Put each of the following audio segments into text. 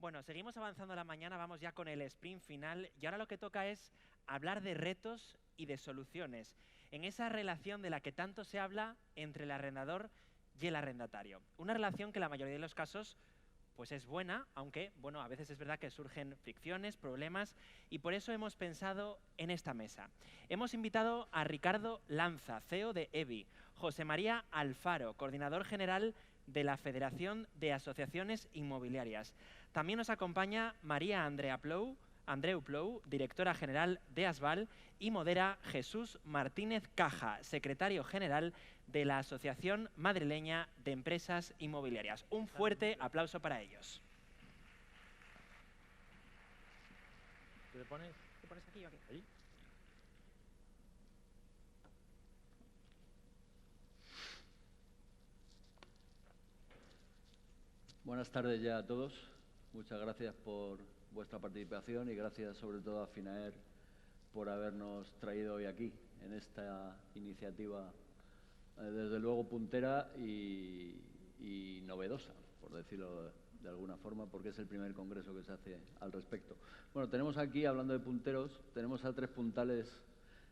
Bueno, seguimos avanzando la mañana, vamos ya con el sprint final y ahora lo que toca es hablar de retos y de soluciones en esa relación de la que tanto se habla entre el arrendador y el arrendatario. Una relación que en la mayoría de los casos pues es buena, aunque bueno, a veces es verdad que surgen fricciones, problemas y por eso hemos pensado en esta mesa. Hemos invitado a Ricardo Lanza, CEO de EVI, José María Alfaro, coordinador general de la Federación de Asociaciones Inmobiliarias. También nos acompaña María Andreu Plou, directora general de ASBAL, y modera Jesús Martínez Caja, secretario general de la Asociación Madrileña de Empresas Inmobiliarias. Un fuerte aplauso para ellos. ¿Te pones aquí o aquí? ahí? Buenas tardes ya a todos. Muchas gracias por vuestra participación y gracias sobre todo a FINAER por habernos traído hoy aquí en esta iniciativa, desde luego puntera y novedosa, por decirlo de alguna forma, porque es el primer congreso que se hace al respecto. Bueno, tenemos aquí, hablando de punteros, tenemos a 3 puntales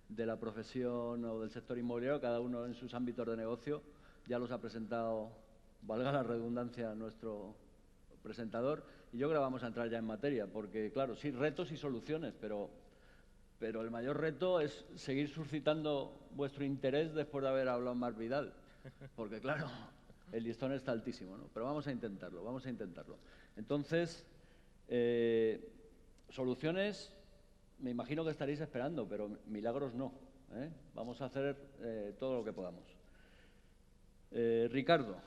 de la profesión o del sector inmobiliario, cada uno en sus ámbitos de negocio. Ya los ha presentado, valga la redundancia, nuestro presentador, y yo creo que vamos a entrar ya en materia, porque claro, sí, retos y soluciones, pero el mayor reto es seguir suscitando vuestro interés después de haber hablado Marc Vidal, porque claro, el listón está altísimo, ¿no? Pero vamos a intentarlo, vamos a intentarlo. Entonces, soluciones, me imagino que estaréis esperando, pero milagros no, ¿eh? Vamos a hacer todo lo que podamos. Ricardo,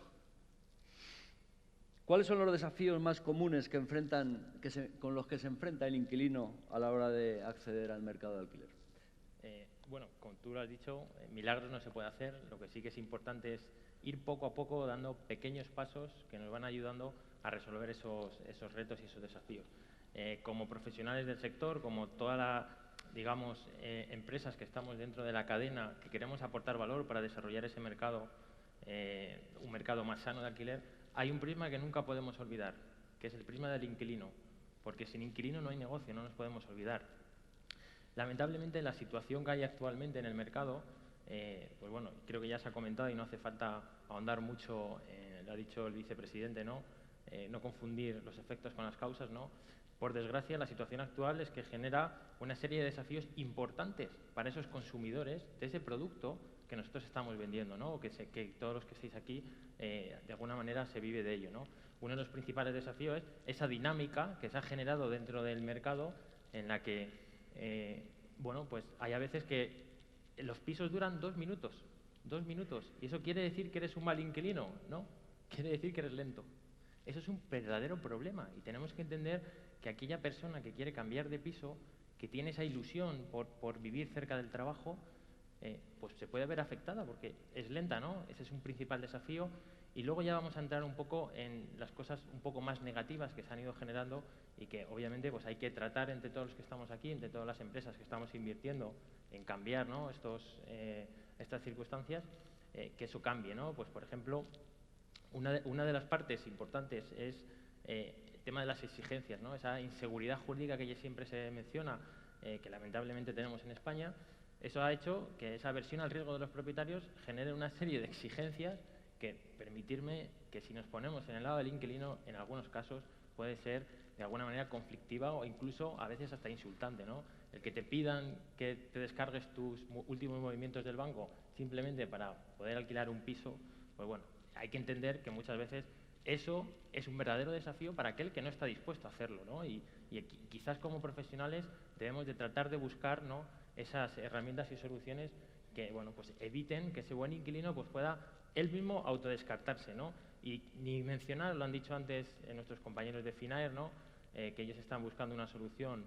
¿cuáles son los desafíos más comunes con los que se enfrenta el inquilino a la hora de acceder al mercado de alquiler? Bueno, como tú lo has dicho, milagros no se puede hacer. Lo que sí que es importante es ir poco a poco dando pequeños pasos que nos van ayudando a resolver esos retos y esos desafíos. Como profesionales del sector, como todas las, digamos, empresas que estamos dentro de la cadena, que queremos aportar valor para desarrollar ese mercado, un mercado más sano de alquiler, hay un prisma que nunca podemos olvidar, que es el prisma del inquilino, porque sin inquilino no hay negocio, no nos podemos olvidar. Lamentablemente, la situación que hay actualmente en el mercado, pues bueno, creo que ya se ha comentado y no hace falta ahondar mucho, lo ha dicho el vicepresidente, ¿no? No confundir los efectos con las causas, ¿no? Por desgracia, la situación actual es que genera una serie de desafíos importantes para esos consumidores de ese producto que nosotros estamos vendiendo, ¿no? Que todos los que estáis aquí, de alguna manera, se vive de ello, ¿no? Uno de los principales desafíos es esa dinámica que se ha generado dentro del mercado en la que, bueno, pues hay a veces que los pisos duran 2 minutos, 2 minutos, y eso quiere decir que eres un mal inquilino, ¿no? Quiere decir que eres lento. Eso es un verdadero problema y tenemos que entender que aquella persona que quiere cambiar de piso, que tiene esa ilusión por vivir cerca del trabajo, pues se puede ver afectada porque es lenta, ¿no? Ese es un principal desafío. Y luego ya vamos a entrar un poco en las cosas un poco más negativas que se han ido generando y que obviamente pues hay que tratar entre todos los que estamos aquí, entre todas las empresas que estamos invirtiendo en cambiar, ¿no? Estas circunstancias, que eso cambie, ¿no? Pues por ejemplo, una de las partes importantes es el tema de las exigencias, ¿no? Esa inseguridad jurídica que siempre se menciona, que lamentablemente tenemos en España. Eso ha hecho que esa aversión al riesgo de los propietarios genere una serie de exigencias que, permitirme que si nos ponemos en el lado del inquilino, en algunos casos puede ser de alguna manera conflictiva o incluso a veces hasta insultante, ¿no? El que te pidan que te descargues tus últimos movimientos del banco simplemente para poder alquilar un piso, pues bueno, hay que entender que muchas veces eso es un verdadero desafío para aquel que no está dispuesto a hacerlo, ¿no? Y quizás como profesionales debemos de tratar de buscar, ¿no?, esas herramientas y soluciones que, bueno, pues eviten que ese buen inquilino pues pueda él mismo autodescartarse, ¿no? Y ni mencionar, lo han dicho antes nuestros compañeros de FINAER, ¿no?, que ellos están buscando una solución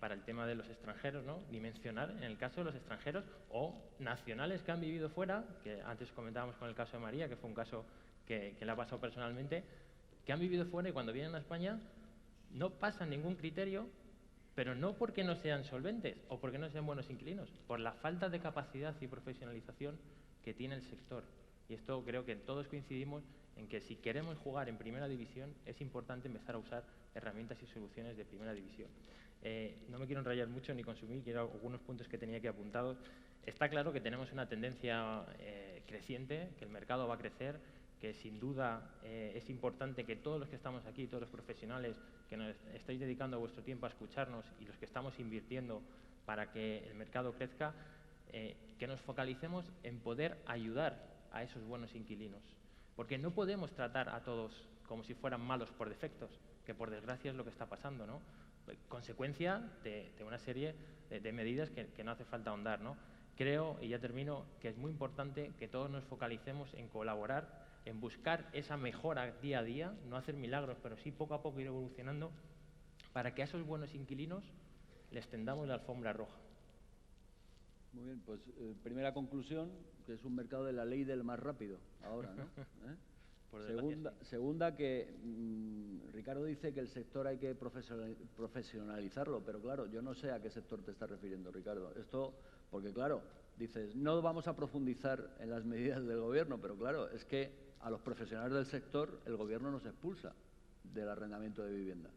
para el tema de los extranjeros, ¿no? Ni mencionar en el caso de los extranjeros o nacionales que han vivido fuera, que antes comentábamos con el caso de María, que fue un caso que le ha pasado personalmente, que han vivido fuera y cuando vienen a España no pasan ningún criterio Pero no porque no sean solventes o porque no sean buenos inquilinos, por la falta de capacidad y profesionalización que tiene el sector. Y esto creo que todos coincidimos en que si queremos jugar en primera división es importante empezar a usar herramientas y soluciones de primera división. No me quiero enrollar mucho ni consumir, quiero algunos puntos que tenía aquí apuntados. Está claro que tenemos una tendencia creciente, que el mercado va a crecer, que sin duda es importante que todos los que estamos aquí, todos los profesionales que nos estáis dedicando vuestro tiempo a escucharnos y los que estamos invirtiendo para que el mercado crezca, que nos focalicemos en poder ayudar a esos buenos inquilinos. Porque no podemos tratar a todos como si fueran malos por defectos, que por desgracia es lo que está pasando, ¿no? Consecuencia de una serie de medidas que no hace falta ahondar, ¿no? Creo, y ya termino, que es muy importante que todos nos focalicemos en colaborar, en buscar esa mejora día a día, no hacer milagros, pero sí poco a poco ir evolucionando para que a esos buenos inquilinos les tendamos la alfombra roja. Muy bien, pues primera conclusión, que es un mercado de la ley del más rápido, ahora, ¿no? Segunda, que Ricardo dice que el sector hay que profesionalizarlo, pero claro, yo no sé a qué sector te estás refiriendo, Ricardo. Esto, porque claro, dices, no vamos a profundizar en las medidas del gobierno, pero claro, es que a los profesionales del sector el gobierno nos expulsa del arrendamiento de vivienda,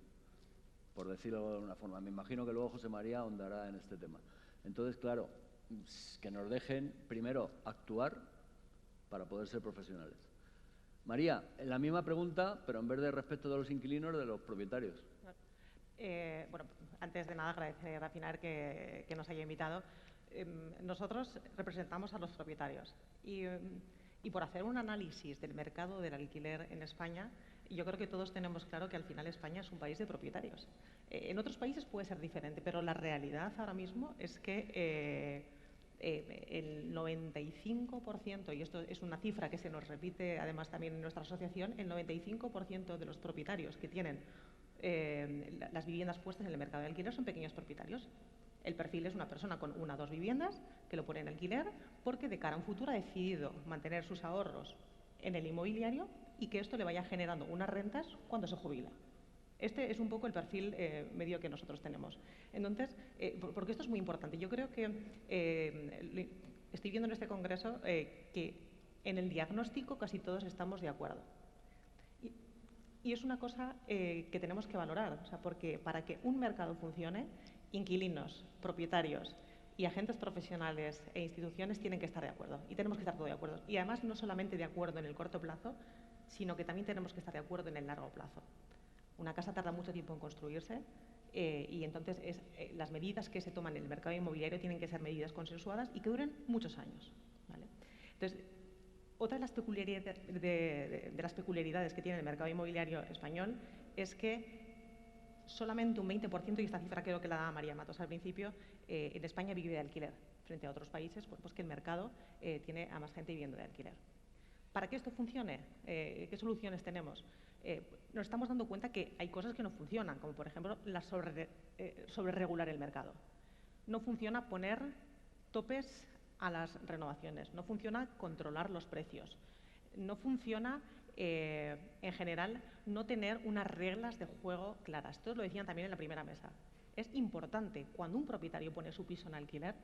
por decirlo de una forma. Me imagino que luego José María ahondará en este tema. Entonces, claro, que nos dejen primero actuar para poder ser profesionales. María, la misma pregunta, pero en vez de respecto de los inquilinos, de los propietarios. Bueno, antes de nada agradecer a Finar que nos haya invitado. Nosotros representamos a los propietarios y por hacer un análisis del mercado del alquiler en España, yo creo que todos tenemos claro que al final España es un país de propietarios. En otros países puede ser diferente, pero la realidad ahora mismo es que el 95%, y esto es una cifra que se nos repite además también en nuestra asociación, el 95% de los propietarios que tienen las viviendas puestas en el mercado de alquiler son pequeños propietarios. El perfil es una persona con 1 o 2 viviendas que lo pone en alquiler porque de cara a un futuro ha decidido mantener sus ahorros en el inmobiliario y que esto le vaya generando unas rentas cuando se jubila. Este es un poco el perfil medio que nosotros tenemos. Entonces, porque esto es muy importante. Yo creo que estoy viendo en este congreso que en el diagnóstico casi todos estamos de acuerdo. Y es una cosa que tenemos que valorar, o sea, porque para que un mercado funcione, inquilinos, propietarios y agentes profesionales e instituciones tienen que estar de acuerdo. Y tenemos que estar todos de acuerdo. Y además no solamente de acuerdo en el corto plazo, sino que también tenemos que estar de acuerdo en el largo plazo. Una casa tarda mucho tiempo en construirse y entonces las medidas que se toman en el mercado inmobiliario tienen que ser medidas consensuadas y que duren muchos años, ¿vale? Entonces, otra de las peculiaridades que tiene el mercado inmobiliario español es que solamente un 20%, y esta cifra creo que la daba María Matos al principio, en España vive de alquiler, frente a otros países, pues que el mercado tiene a más gente viviendo de alquiler. Para que esto funcione, ¿qué soluciones tenemos? Nos estamos dando cuenta que hay cosas que no funcionan, como por ejemplo sobreregular el mercado. No funciona poner topes a las renovaciones, no funciona controlar los precios, no funciona en general no tener unas reglas de juego claras. Todos lo decían también en la primera mesa. Es importante cuando un propietario pone su piso en alquiler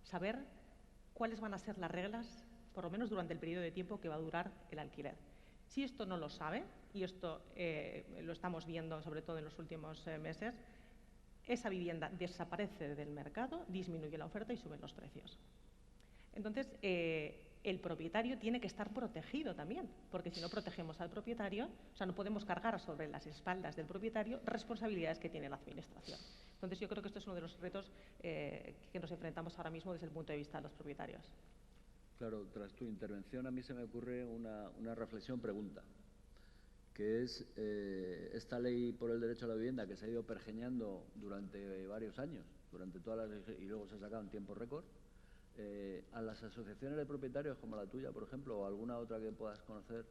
saber cuáles van a ser las reglas, por lo menos durante el periodo de tiempo que va a durar el alquiler. Si esto no lo sabe, y esto lo estamos viendo sobre todo en los últimos meses, esa vivienda desaparece del mercado, disminuye la oferta y suben los precios. Entonces, el propietario tiene que estar protegido también, porque si no protegemos al propietario, o sea, no podemos cargar sobre las espaldas del propietario responsabilidades que tiene la administración. Entonces, yo creo que esto es uno de los retos que nos enfrentamos ahora mismo desde el punto de vista de los propietarios. Claro, tras tu intervención a mí se me ocurre una reflexión-pregunta, que es esta ley por el derecho a la vivienda que se ha ido pergeñando durante varios años, durante todas las, y luego se ha sacado en tiempo récord. A las asociaciones de propietarios como la tuya, por ejemplo, o alguna otra que puedas conocer,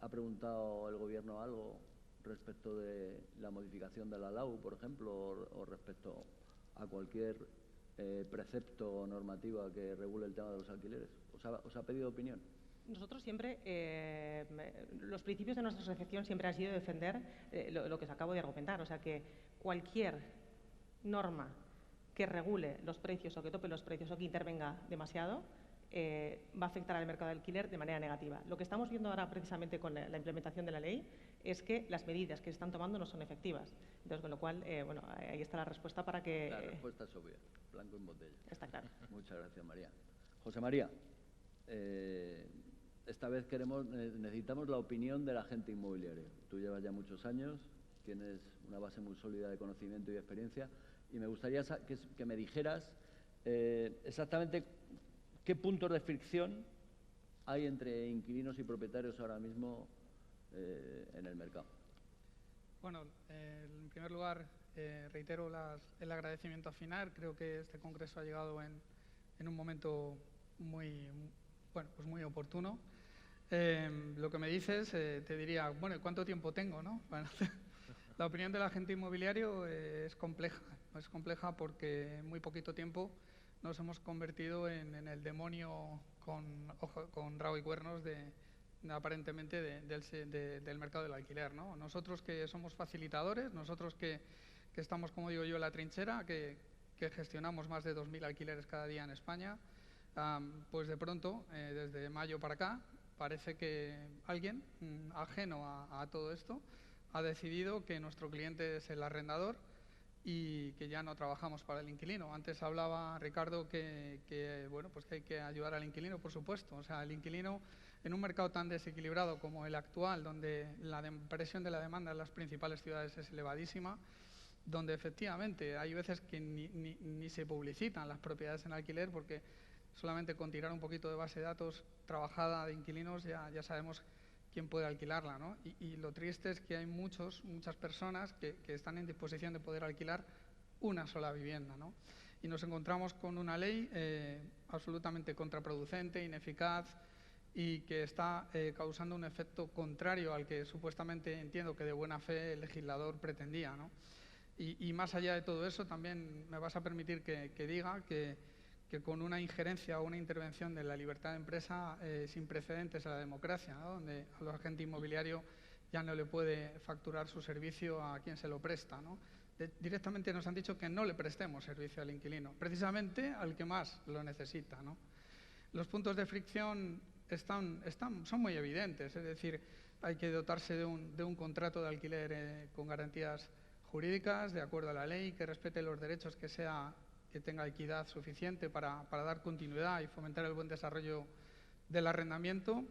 ¿ha preguntado el gobierno algo respecto de la modificación de la LAU, por ejemplo, o respecto a cualquier precepto o normativa que regule el tema de los alquileres? ¿Os ha pedido opinión? Nosotros siempre, los principios de nuestra asociación siempre han sido defender lo que os acabo de argumentar, o sea que cualquier norma que regule los precios o que tope los precios o que intervenga demasiado, va a afectar al mercado de alquiler de manera negativa. Lo que estamos viendo ahora precisamente con la implementación de la ley es que las medidas que se están tomando no son efectivas. Entonces, con lo cual, bueno, ahí está la respuesta para que… La respuesta es obvia, blanco en botella. Está claro. Muchas gracias, María. José María, esta vez necesitamos la opinión del agente inmobiliario. Tú llevas ya muchos años, tienes una base muy sólida de conocimiento y experiencia, y me gustaría que me dijeras exactamente qué puntos de fricción hay entre inquilinos y propietarios ahora mismo en el mercado. Bueno, en primer lugar, reitero el agradecimiento a FINAER. Creo que este congreso ha llegado en un momento muy oportuno. Lo que me dices, te diría, bueno, ¿cuánto tiempo tengo, no? Bueno, la opinión del agente inmobiliario es compleja porque en muy poquito tiempo nos hemos convertido en el demonio con rabo y cuernos aparentemente del mercado del alquiler, ¿no? Nosotros que somos facilitadores, nosotros que estamos, como digo yo, en la trinchera, que gestionamos más de 2.000 alquileres cada día en España, pues de pronto, desde mayo para acá, parece que alguien ajeno a todo esto ha decidido que nuestro cliente es el arrendador y que ya no trabajamos para el inquilino. Antes hablaba Ricardo bueno, pues que hay que ayudar al inquilino, por supuesto. O sea, el inquilino en un mercado tan desequilibrado como el actual, donde la presión de la demanda en las principales ciudades es elevadísima, donde efectivamente hay veces que ni se publicitan las propiedades en alquiler, porque solamente con tirar un poquito de base de datos trabajada de inquilinos ya sabemos quién puede alquilarla, ¿no? Y lo triste es que hay muchas personas que están en disposición de poder alquilar una sola vivienda, ¿no? Y nos encontramos con una ley absolutamente contraproducente, ineficaz, y que está causando un efecto contrario al que supuestamente entiendo que de buena fe el legislador pretendía, ¿no? Y más allá de todo eso, también me vas a permitir que diga que con una injerencia o una intervención de la libertad de empresa sin precedentes en la democracia, ¿no? Donde al agente inmobiliario ya no le puede facturar su servicio a quien se lo presta, ¿no? Directamente nos han dicho que no le prestemos servicio al inquilino, precisamente al que más lo necesita, ¿no? Los puntos de fricción son muy evidentes, es decir, hay que dotarse de un contrato de alquiler con garantías jurídicas, de acuerdo a la ley, que respete los derechos, que tenga equidad suficiente para dar continuidad y fomentar el buen desarrollo del arrendamiento.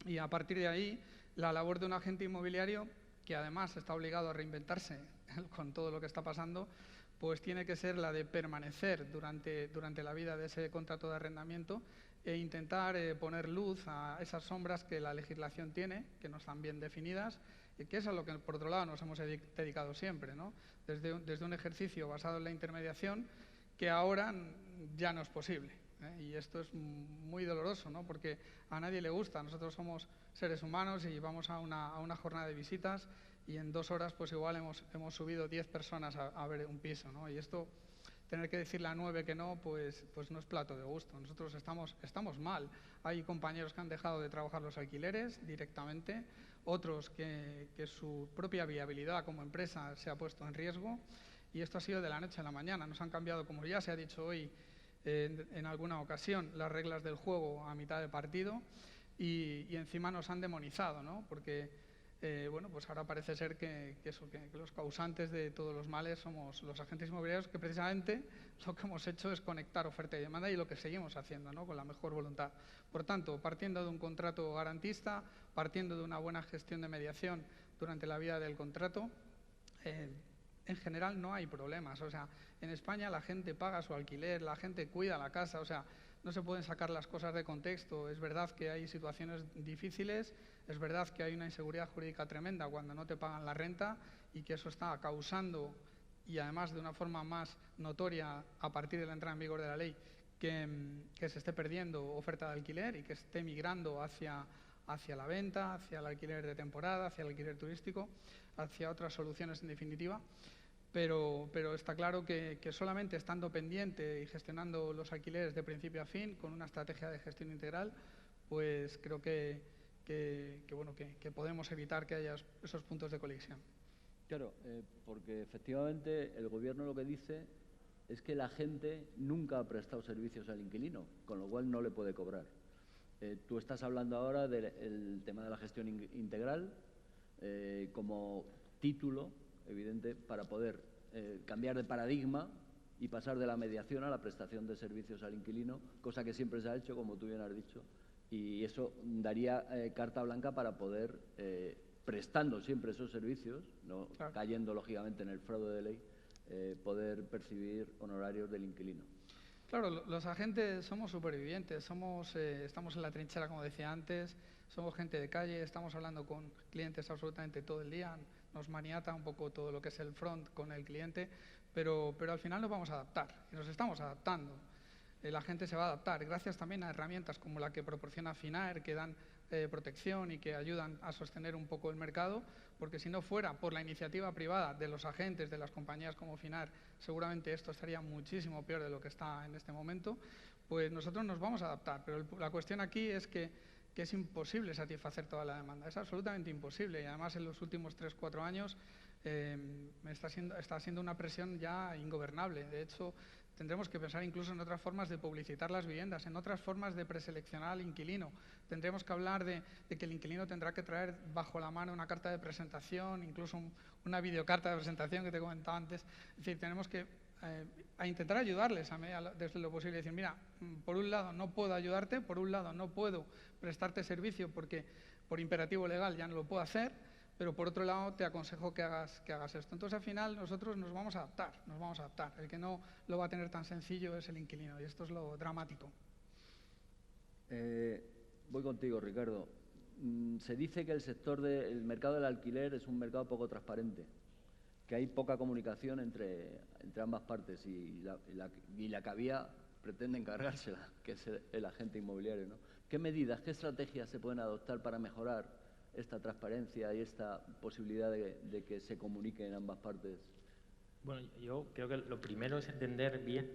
Y a partir de ahí, la labor de un agente inmobiliario, que además está obligado a reinventarse con todo lo que está pasando, pues tiene que ser la de permanecer durante la vida de ese contrato de arrendamiento e intentar poner luz a esas sombras que la legislación tiene, que no están bien definidas, y que es a lo que, por otro lado, nos hemos dedicado siempre, ¿no? Desde un ejercicio basado en la intermediación, que ahora ya no es posible, ¿eh? Y esto es muy doloroso, ¿no? Porque a nadie le gusta. Nosotros somos seres humanos y vamos a una jornada de visitas y en 2 horas pues igual hemos subido 10 personas a ver un piso, ¿no? Y esto, tener que decirle a 9 que no, pues no es plato de gusto. Nosotros estamos mal. Hay compañeros que han dejado de trabajar los alquileres directamente, otros que su propia viabilidad como empresa se ha puesto en riesgo, y esto ha sido de la noche a la mañana. Nos han cambiado, como ya se ha dicho hoy en alguna ocasión, las reglas del juego a mitad de partido y encima nos han demonizado, ¿no? Porque bueno, pues ahora parece ser que los causantes de todos los males somos los agentes inmobiliarios, que precisamente lo que hemos hecho es conectar oferta y demanda, y lo que seguimos haciendo, ¿no? Con la mejor voluntad. Por tanto, partiendo de un contrato garantista, partiendo de una buena gestión de mediación durante la vida del contrato, en general no hay problemas. O sea, en España la gente paga su alquiler, la gente cuida la casa, o sea, no se pueden sacar las cosas de contexto. Es verdad que hay situaciones difíciles, es verdad que hay una inseguridad jurídica tremenda cuando no te pagan la renta, y que eso está causando, y además de una forma más notoria a partir de la entrada en vigor de la ley, que se esté perdiendo oferta de alquiler y que esté migrando hacia la venta, hacia el alquiler de temporada, hacia el alquiler turístico, hacia otras soluciones en definitiva. Pero está claro que solamente estando pendiente y gestionando los alquileres de principio a fin, con una estrategia de gestión integral, pues creo que podemos evitar que haya esos puntos de colisión. Claro, porque efectivamente el Gobierno lo que dice es que la gente nunca ha prestado servicios al inquilino, con lo cual no le puede cobrar. Tú estás hablando ahora del tema de la gestión integral como título evidente para poder cambiar de paradigma y pasar de la mediación a la prestación de servicios al inquilino, cosa que siempre se ha hecho, como tú bien has dicho, y eso daría carta blanca para poder, prestando siempre esos servicios, no Claro. cayendo lógicamente en el fraude de ley, poder percibir honorarios del inquilino. Claro, los agentes somos supervivientes, estamos en la trinchera, como decía antes, somos gente de calle, estamos hablando con clientes absolutamente todo el día, nos maniata un poco todo lo que es el front con el cliente, pero al final nos vamos a adaptar y nos estamos adaptando. La gente se va a adaptar, gracias también a herramientas como la que proporciona Finaer, que dan protección y que ayudan a sostener un poco el mercado, porque si no fuera por la iniciativa privada de los agentes, de las compañías como Finaer, seguramente esto estaría muchísimo peor de lo que está en este momento. Pues nosotros nos vamos a adaptar, pero la cuestión aquí es que es imposible satisfacer toda la demanda, es absolutamente imposible, y además en los últimos 3-4 años está siendo una presión ya ingobernable. De hecho, tendremos que pensar incluso en otras formas de publicitar las viviendas, en otras formas de preseleccionar al inquilino. Tendremos que hablar de que el inquilino tendrá que traer bajo la mano una carta de presentación, incluso una videocarta de presentación que te comentaba antes. Es decir, tenemos que a intentar ayudarles desde lo posible. Decir, mira, por un lado no puedo ayudarte, por un lado no puedo prestarte servicio porque por imperativo legal ya no lo puedo hacer, pero por otro lado te aconsejo que hagas esto. Entonces, al final, nosotros nos vamos a adaptar. El que no lo va a tener tan sencillo es el inquilino, y esto es lo dramático. Voy contigo, Ricardo. Se dice que el mercado del alquiler es un mercado poco transparente, que hay poca comunicación entre ambas partes y la que había pretende encargársela, que es el agente inmobiliario, ¿no? ¿Qué medidas, qué estrategias se pueden adoptar para mejorar esta transparencia y esta posibilidad de que se comunique en ambas partes? Bueno, yo creo que lo primero es entender bien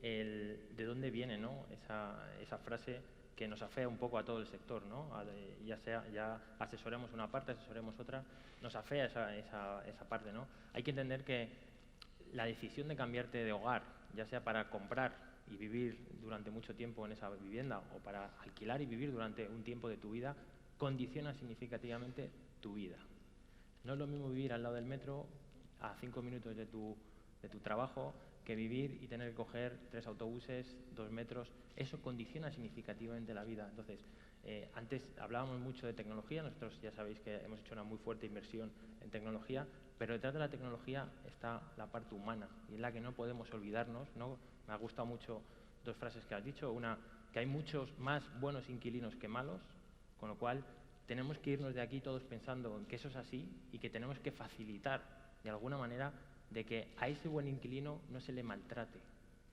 de dónde viene, ¿no?, esa frase que nos afea un poco a todo el sector, ¿no? Ya asesoremos una parte, asesoremos otra, nos afea esa parte, ¿no? Hay que entender que la decisión de cambiarte de hogar, ya sea para comprar y vivir durante mucho tiempo en esa vivienda o para alquilar y vivir durante un tiempo de tu vida, condiciona significativamente tu vida. No es lo mismo vivir al lado del metro, a 5 minutos de tu trabajo, que vivir y tener que coger 3 autobuses, 2 metros. Eso condiciona significativamente la vida. Entonces, antes hablábamos mucho de tecnología, nosotros ya sabéis que hemos hecho una muy fuerte inversión en tecnología, pero detrás de la tecnología está la parte humana y es la que no podemos olvidarnos, ¿no? Me ha gustado mucho 2 frases que has dicho. Una, que hay muchos más buenos inquilinos que malos, con lo cual tenemos que irnos de aquí todos pensando en que eso es así y que tenemos que facilitar de alguna manera de que a ese buen inquilino no se le maltrate,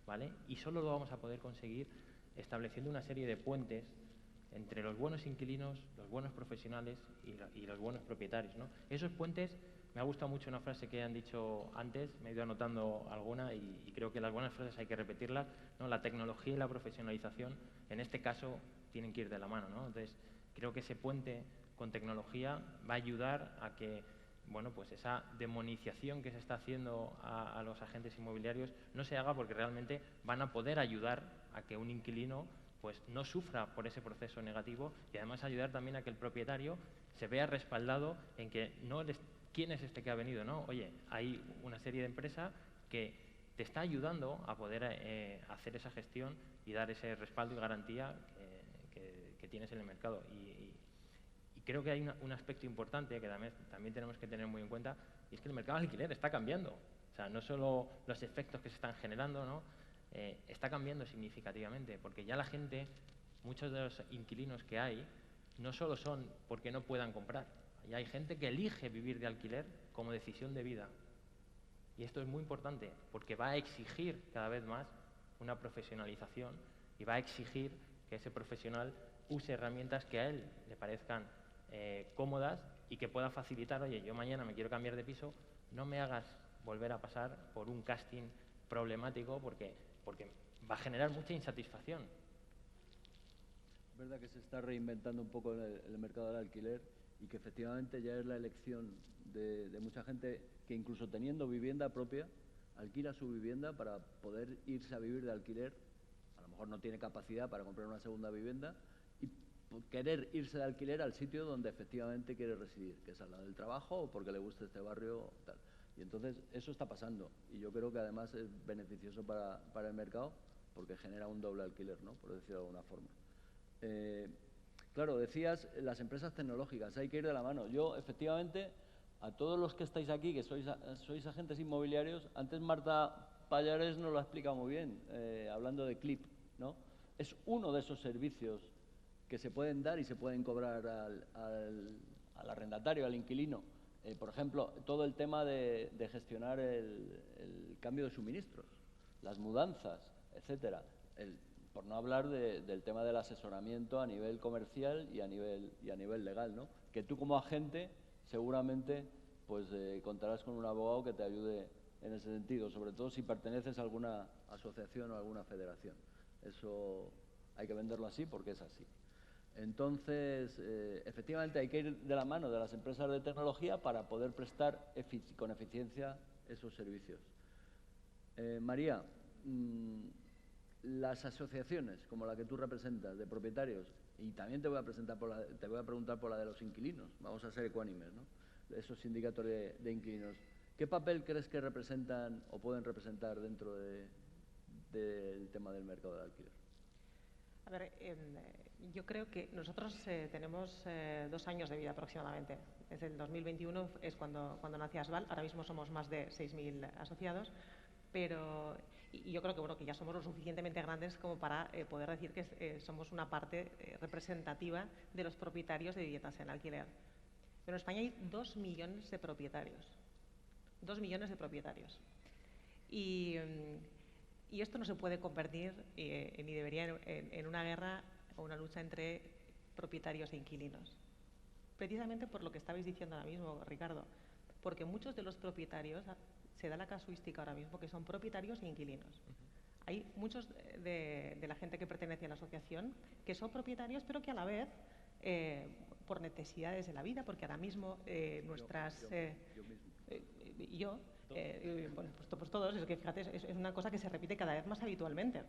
¿vale? Y solo lo vamos a poder conseguir estableciendo una serie de puentes entre los buenos inquilinos, los buenos profesionales y los buenos propietarios, ¿no? Esos puentes, me ha gustado mucho una frase que han dicho antes, me he ido anotando alguna y creo que las buenas frases hay que repetirlas, ¿no? La tecnología y la profesionalización, en este caso, tienen que ir de la mano, ¿no? Entonces, creo que ese puente con tecnología va a ayudar a que, bueno, pues esa demonización que se está haciendo a los agentes inmobiliarios no se haga, porque realmente van a poder ayudar a que un inquilino pues no sufra por ese proceso negativo y además ayudar también a que el propietario se vea respaldado en que no quién es este que ha venido, ¿no? Oye, hay una serie de empresas que te está ayudando a poder hacer esa gestión y dar ese respaldo y garantía que tienes en el mercado. Y creo que hay un aspecto importante que también tenemos que tener muy en cuenta, y es que el mercado de alquiler está cambiando. O sea, no solo los efectos que se están generando, ¿no? Está cambiando significativamente, porque ya la gente, muchos de los inquilinos que hay, no solo son porque no puedan comprar, ya hay gente que elige vivir de alquiler como decisión de vida. Y esto es muy importante, porque va a exigir cada vez más una profesionalización y va a exigir que ese profesional use herramientas que a él le parezcan cómodas y que pueda facilitar. Oye, yo mañana me quiero cambiar de piso, no me hagas volver a pasar por un casting problemático porque va a generar mucha insatisfacción. Es verdad que se está reinventando un poco el mercado del alquiler y que efectivamente ya es la elección de mucha gente que, incluso teniendo vivienda propia, alquila su vivienda para poder irse a vivir de alquiler. A lo mejor no tiene capacidad para comprar una segunda vivienda y querer irse de alquiler al sitio donde efectivamente quiere residir, que es al lado del trabajo o porque le gusta este barrio tal. Y entonces eso está pasando, y yo creo que además es beneficioso para el mercado porque genera un doble alquiler, ¿no?, por decirlo de alguna forma. Claro, decías las empresas tecnológicas, hay que ir de la mano. Yo, efectivamente, a todos los que estáis aquí, que sois agentes inmobiliarios, antes Marta Pallares nos lo ha explicado muy bien, hablando de Clip, ¿no? Es uno de esos servicios que se pueden dar y se pueden cobrar al arrendatario, al inquilino. Por ejemplo, todo el tema de gestionar el cambio de suministros, las mudanzas, etcétera. Por no hablar del tema del asesoramiento a nivel comercial y a nivel legal, ¿no? Que tú, como agente, seguramente pues contarás con un abogado que te ayude en ese sentido, sobre todo si perteneces a alguna asociación o a alguna federación. Eso hay que venderlo así porque es así. Entonces, efectivamente hay que ir de la mano de las empresas de tecnología para poder prestar con eficiencia esos servicios. María, las asociaciones como la que tú representas de propietarios, y también te voy a preguntar por la de los inquilinos, vamos a ser ecuánimes, ¿no?, esos sindicatos de inquilinos, ¿qué papel crees que representan o pueden representar dentro del tema del mercado del alquiler? A ver, yo creo que nosotros tenemos 2 años de vida aproximadamente. Desde el 2021 es cuando nace ASBAL. Ahora mismo somos más de 6.000 asociados, pero yo creo que, bueno, que ya somos lo suficientemente grandes como para poder decir que somos una parte representativa de los propietarios de viviendas en alquiler. Pero en España hay 2 millones de propietarios. 2 millones de propietarios. Y esto no se puede convertir, ni debería, en una guerra o una lucha entre propietarios e inquilinos. Precisamente por lo que estabais diciendo ahora mismo, Ricardo. Porque muchos de los propietarios, se da la casuística ahora mismo, que son propietarios e inquilinos. Hay muchos de la gente que pertenece a la asociación que son propietarios, pero que a la vez, por necesidades de la vida, porque ahora mismo nuestras... bueno, pues todos, es que fíjate, es una cosa que se repite cada vez más habitualmente.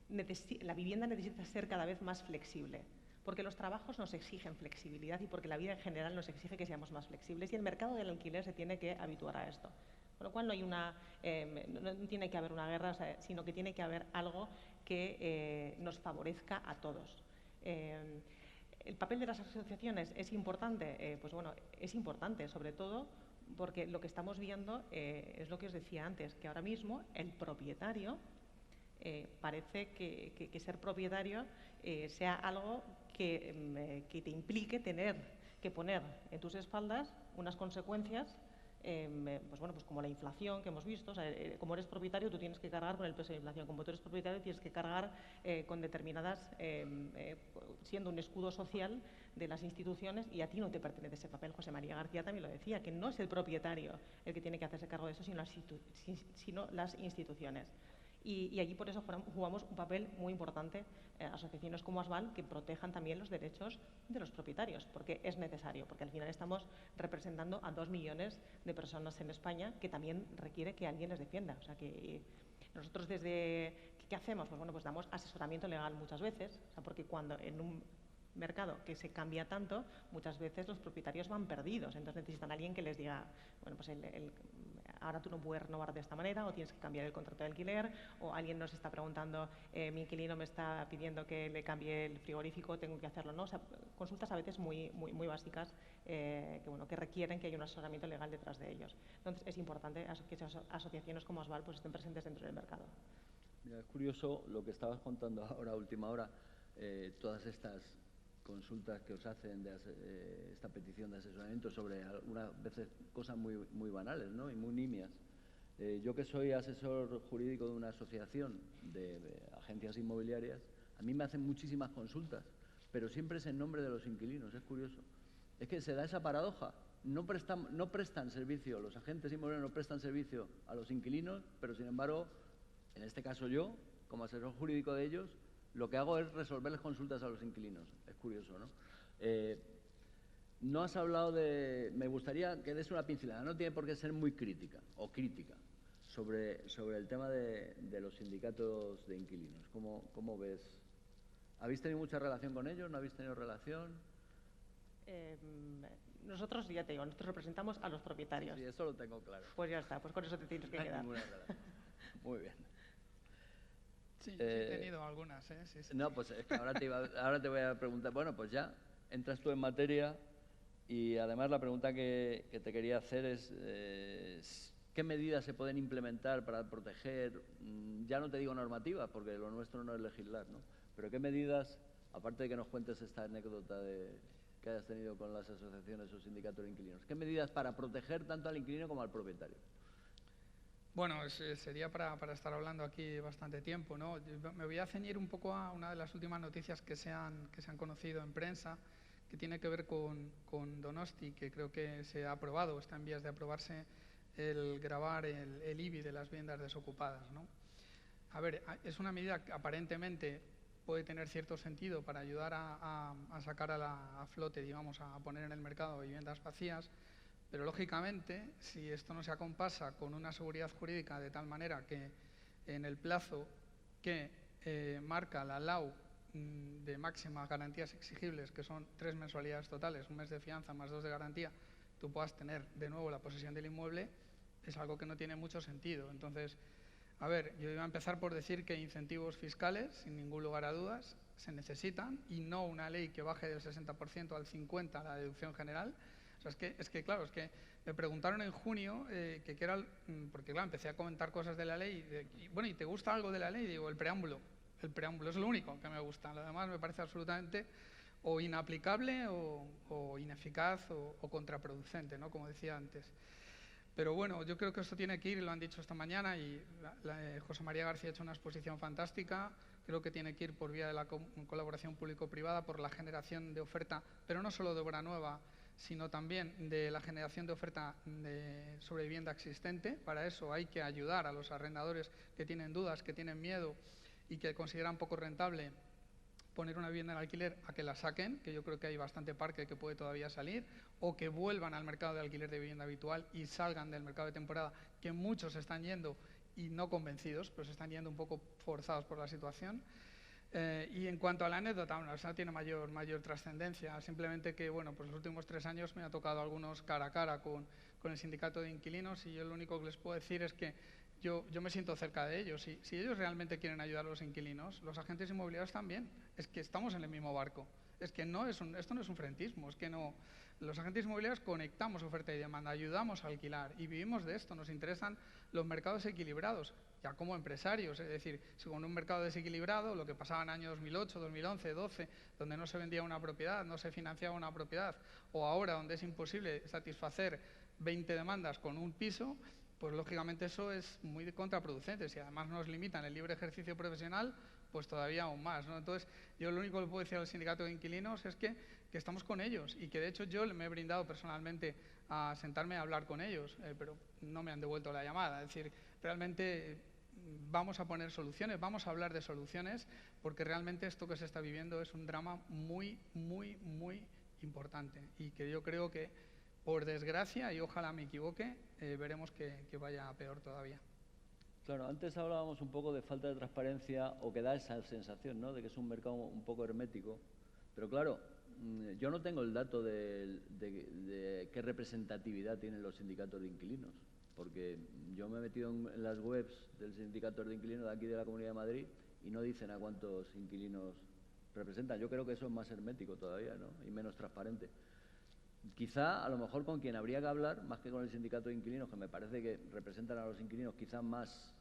La vivienda necesita ser cada vez más flexible, porque los trabajos nos exigen flexibilidad y porque la vida en general nos exige que seamos más flexibles, y el mercado del alquiler se tiene que habituar a esto. Con lo cual no tiene que haber una guerra, sino que tiene que haber algo que nos favorezca a todos. ¿El papel de las asociaciones es importante? Pues bueno, es importante, sobre todo porque lo que estamos viendo es lo que os decía antes, que ahora mismo el propietario parece que ser propietario sea algo que te implique tener que poner en tus espaldas unas consecuencias, pues bueno, pues como la inflación que hemos visto. O sea, como eres propietario, tú tienes que cargar con el peso de la inflación. Como tú eres propietario, tienes que cargar con determinadas, siendo un escudo social de las instituciones, y a ti no te pertenece ese papel. José María García también lo decía, que no es el propietario el que tiene que hacerse cargo de eso, sino las instituciones. Y allí por eso jugamos un papel muy importante, asociaciones como ASBAL, que protejan también los derechos de los propietarios, porque es necesario, porque al final estamos representando a 2 millones de personas en España que también requiere que alguien les defienda. O sea, que nosotros ¿qué hacemos? Pues bueno, pues damos asesoramiento legal muchas veces, o sea, porque cuando en un mercado que se cambia tanto, muchas veces los propietarios van perdidos, entonces necesitan a alguien que les diga, bueno, pues ahora tú no puedes renovar de esta manera, o tienes que cambiar el contrato de alquiler, o alguien nos está preguntando, mi inquilino me está pidiendo que le cambie el frigorífico, tengo que hacerlo, ¿no? O sea, consultas a veces muy básicas que requieren que haya un asesoramiento legal detrás de ellos. Entonces es importante que esas asociaciones como ASBAL pues estén presentes dentro del mercado. Mira, es curioso lo que estabas contando ahora a última hora, todas estas consultas que os hacen de esta petición de asesoramiento sobre algunas veces cosas muy banales, ¿no?, y muy nimias. Yo, que soy asesor jurídico de una asociación de agencias inmobiliarias, a mí me hacen muchísimas consultas, pero siempre es en nombre de los inquilinos. Es curioso. Es que se da esa paradoja. No prestan servicio, los agentes inmobiliarios no prestan servicio a los inquilinos, pero sin embargo, en este caso yo, como asesor jurídico de ellos, lo que hago es resolverles consultas a los inquilinos. Es curioso, ¿no? No has hablado de... Me gustaría que des una pincelada, no tiene por qué ser muy crítica o crítica sobre el tema de los sindicatos de inquilinos. ¿Cómo ves? ¿Habéis tenido mucha relación con ellos? ¿No habéis tenido relación? Nosotros, ya te digo, nosotros representamos a los propietarios. Sí, eso lo tengo claro. Pues ya está, pues con eso te tienes que No hay quedar. ninguna relación. Muy bien. Sí, sí he tenido algunas, ¿eh? Sí, sí. No, pues es que ahora te voy a preguntar. Bueno, pues ya entras tú en materia y además la pregunta que te quería hacer es ¿qué medidas se pueden implementar para proteger, ya no te digo normativa, porque lo nuestro no es legislar, ¿no? Pero qué medidas, aparte de que nos cuentes esta anécdota que hayas tenido con las asociaciones o sindicatos de inquilinos, qué medidas para proteger tanto al inquilino como al propietario? Bueno, sería para estar hablando aquí bastante tiempo, ¿no? Me voy a ceñir un poco a una de las últimas noticias que se han conocido en prensa, que tiene que ver con Donosti, que creo que se ha aprobado, está en vías de aprobarse el gravar el IBI de las viviendas desocupadas, ¿no? A ver, es una medida que aparentemente puede tener cierto sentido para ayudar a sacar a flote, digamos, a poner en el mercado viviendas vacías, pero lógicamente, si esto no se acompasa con una seguridad jurídica de tal manera que en el plazo que marca la LAU de máximas garantías exigibles, que son 3 mensualidades totales, 1 mes de fianza más 2 de garantía, tú puedas tener de nuevo la posesión del inmueble, es algo que no tiene mucho sentido. Entonces, a ver, yo iba a empezar por decir que incentivos fiscales, sin ningún lugar a dudas, se necesitan, y no una ley que baje del 60% al 50% la deducción general. O sea, es que claro, es que me preguntaron en junio que qué era, porque claro, empecé a comentar cosas de la ley, bueno, ¿y te gusta algo de la ley? Digo, el preámbulo es lo único que me gusta, lo demás me parece absolutamente o inaplicable o ineficaz o contraproducente, ¿no? Como decía antes. Pero bueno, yo creo que esto tiene que ir, lo han dicho esta mañana, y José María García ha hecho una exposición fantástica. Creo que tiene que ir por vía de la colaboración público-privada, por la generación de oferta, pero no solo de obra nueva, sino también de la generación de oferta sobre vivienda existente. Para eso hay que ayudar a los arrendadores que tienen dudas, que tienen miedo y que consideran poco rentable poner una vivienda en alquiler, a que la saquen, que yo creo que hay bastante parque que puede todavía salir, o que vuelvan al mercado de alquiler de vivienda habitual y salgan del mercado de temporada, que muchos están yendo y no convencidos, pero se están yendo un poco forzados por la situación. Y en cuanto a la anécdota, bueno, esa no tiene mayor trascendencia, simplemente que, bueno, pues los últimos 3 años me ha tocado algunos cara a cara con el sindicato de inquilinos, y yo lo único que les puedo decir es que yo me siento cerca de ellos. Si ellos realmente quieren ayudar a los inquilinos, los agentes inmobiliarios también. Es que estamos en el mismo barco. Es que esto no es un frentismo, es que no. Los agentes inmobiliarios conectamos oferta y demanda, ayudamos a alquilar y vivimos de esto. Nos interesan los mercados equilibrados, ya como empresarios. Es decir, si con un mercado desequilibrado, lo que pasaba en el año 2008, 2011, 2012, donde no se vendía una propiedad, no se financiaba una propiedad, o ahora donde es imposible satisfacer 20 demandas con un piso, pues lógicamente eso es muy contraproducente. Si además nos limitan el libre ejercicio profesional, pues todavía aún más, ¿no? Entonces, yo lo único que puedo decir al sindicato de inquilinos es que estamos con ellos, y que de hecho yo me he brindado personalmente a sentarme a hablar con ellos, pero no me han devuelto la llamada. Es decir, realmente vamos a poner soluciones, vamos a hablar de soluciones, porque realmente esto que se está viviendo es un drama muy, muy, muy importante, y que yo creo que, por desgracia, y ojalá me equivoque, veremos que vaya peor todavía. Claro, antes hablábamos un poco de falta de transparencia, o que da esa sensación, ¿no?, de que es un mercado un poco hermético. Pero claro, yo no tengo el dato de qué representatividad tienen los sindicatos de inquilinos, porque yo me he metido en las webs del sindicato de inquilinos de aquí de la Comunidad de Madrid y no dicen a cuántos inquilinos representan. Yo creo que eso es más hermético todavía, ¿no?, y menos transparente. Quizá, a lo mejor, con quien habría que hablar, más que con el sindicato de inquilinos, que me parece que representan a los inquilinos quizás más,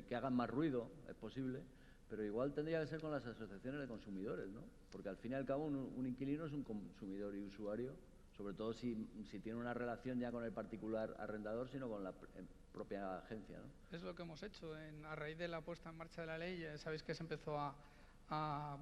que hagan más ruido, es posible, pero igual tendría que ser con las asociaciones de consumidores, ¿no? Porque al fin y al cabo un inquilino es un consumidor y usuario, sobre todo si tiene una relación ya con el particular arrendador, sino con la propia agencia, ¿no? Es lo que hemos hecho. A raíz de la puesta en marcha de la ley, sabéis que se empezó a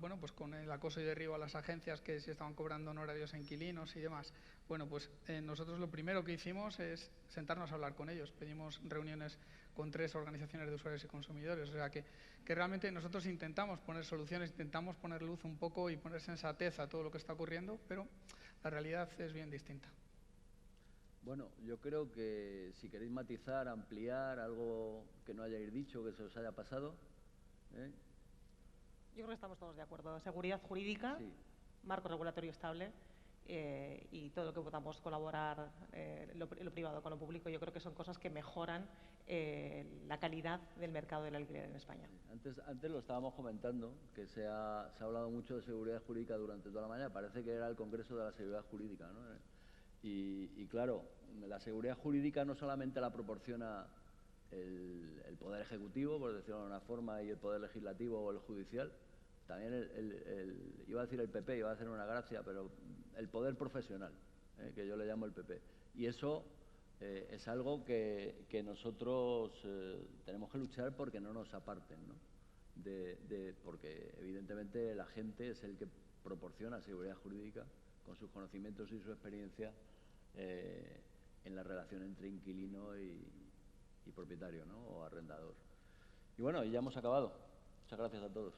bueno, pues con el acoso y derribo a las agencias que se estaban cobrando honorarios a inquilinos y demás. Bueno, pues nosotros lo primero que hicimos es sentarnos a hablar con ellos. Pedimos reuniones con 3 organizaciones de usuarios y consumidores. O sea que realmente nosotros intentamos poner soluciones, intentamos poner luz un poco y poner sensatez a todo lo que está ocurriendo, pero la realidad es bien distinta. Bueno, yo creo que si queréis matizar, ampliar algo que no hayáis dicho, que se os haya pasado. Yo creo que estamos todos de acuerdo. Seguridad jurídica, Sí. marco regulatorio estable y todo lo que podamos colaborar, lo privado con lo público, yo creo que son cosas que mejoran la calidad del mercado del alquiler en España. Antes lo estábamos comentando, que se ha hablado mucho de seguridad jurídica durante toda la mañana. Parece que era el Congreso de la Seguridad Jurídica, ¿no? Y claro, la seguridad jurídica no solamente la proporciona el Poder Ejecutivo, por decirlo de una forma, y el Poder Legislativo o el Judicial, también iba a decir el PP, iba a hacer una gracia, pero el Poder Profesional, que yo le llamo el PP. Y eso es algo que nosotros tenemos que luchar porque no nos aparten, ¿no? Porque evidentemente la gente es el que proporciona seguridad jurídica con sus conocimientos y su experiencia en la relación entre inquilino y propietario, ¿no? O arrendador. Y bueno, y ya hemos acabado. Muchas gracias a todos.